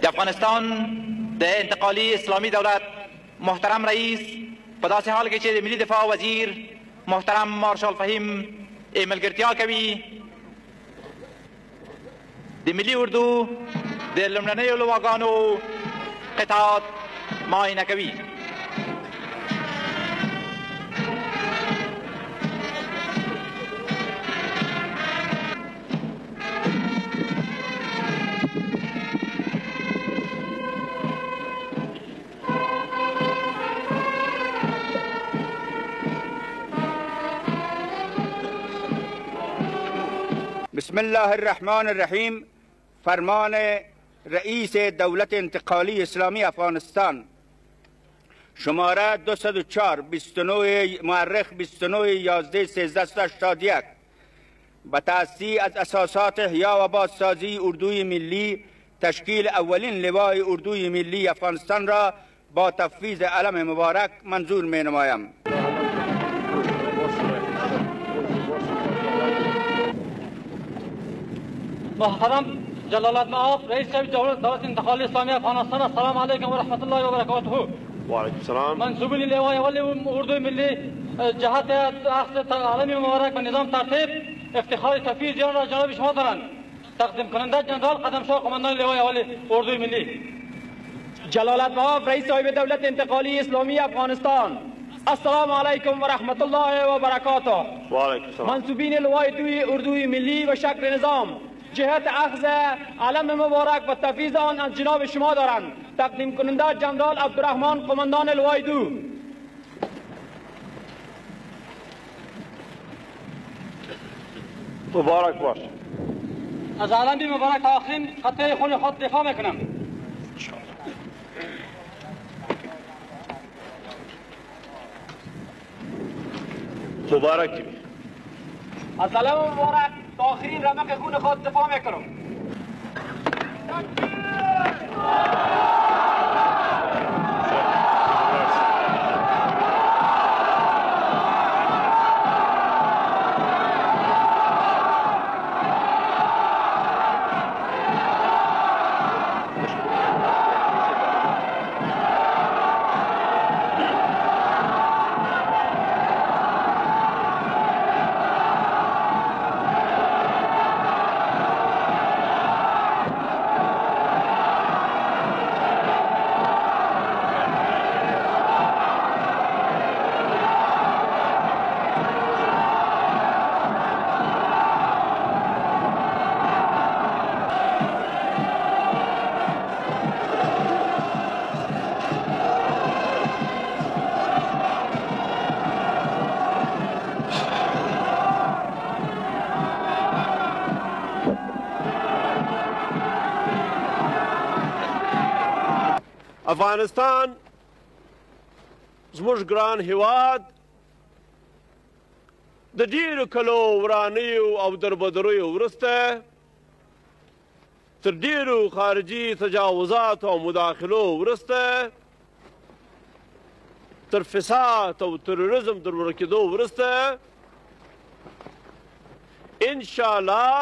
د افغانستان د انتقالي اسلامي دولت محترم رئیس په داسې حال کې چې د ملي دفاع وزیر محترم مارشال فهیم ملګرتیا کوي د ملي اردو د لومړنیو لواګانو قطعات معاینه کوي. بسم الله الرحمن الرحیم. فرمان رئیس دولت انتقالی اسلامی افغانستان شماره 204 29 مورخ 29/11/1381 به تأسیس از اساسات احیا و بازسازی اردوی ملی تشکیل اولین لوای اردوی ملی افغانستان را با تفویض علم مبارک منظور می نمایم. محترم جلالت مآب رئیس دولت انتقالی اسلامی افغانستان، السلام علیکم و رحمت الله و برکاته. و علیکم السلام. منصوبین لوای اول اردوی ملی جهت اخذ علم مبارک و نظام ترتیب افتخار تفویض آن را جناب شما دارند. تقدیم کننده جنرال قدمشاه قماندان لوای اول اردوی ملی. جلالت مآب رئیس دولت انتقالی اسلامی افغانستان، السلام علیکم و رحمت الله و برکاته. و علیکم السلام. منصوبین لوای دوی اردوی ملی و شکل نظام جهت اخذ علم مبارک و تفویض آن از جناب شما دارند. تقدیم کننده جنرال عبدالرحمن قماندان لوای دو. مبارک باش. از علم مبارک تا آخرین قطعه خون خود دفاع میکنم. مبارک بی. از علم مبارک تا آخرین رمق خون خود دفاع میکنم. افغانستان زموږ ګران هیواد د ډیرو کلو ورانیو او دربدریو وروسته تر ډیرو خارجي تجاوزات او مداخلو وروسته تر فساد او تروریزم در ورکېدو وروسته انشاءالله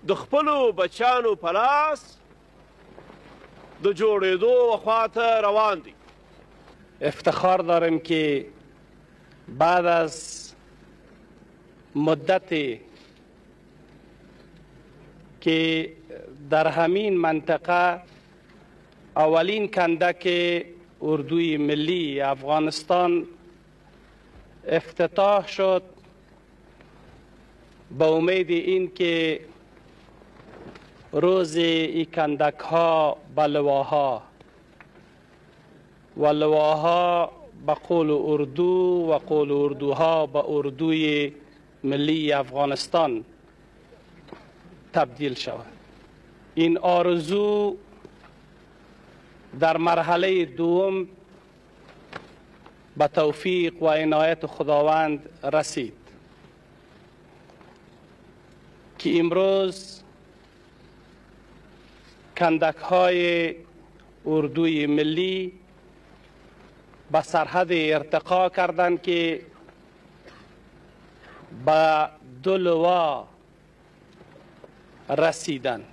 د خپلو بچیانو په لاس د جوړېدو خواته روان دي. افتخار داریم که بعد از مدتی که در همین منطقه اولین کندک اردوی ملی افغانستان افتتاح شد، به امید این که روز ای کندک ها به لواها و لواها به قول اردو و قول اردوها به اردوی ملی افغانستان تبدیل شود. این آرزو در مرحله دوم به توفیق و عنایت خداوند رسید که امروز کندک های اردوی ملی به سرحد ارتقا کردند که به 2 لوا رسیدند.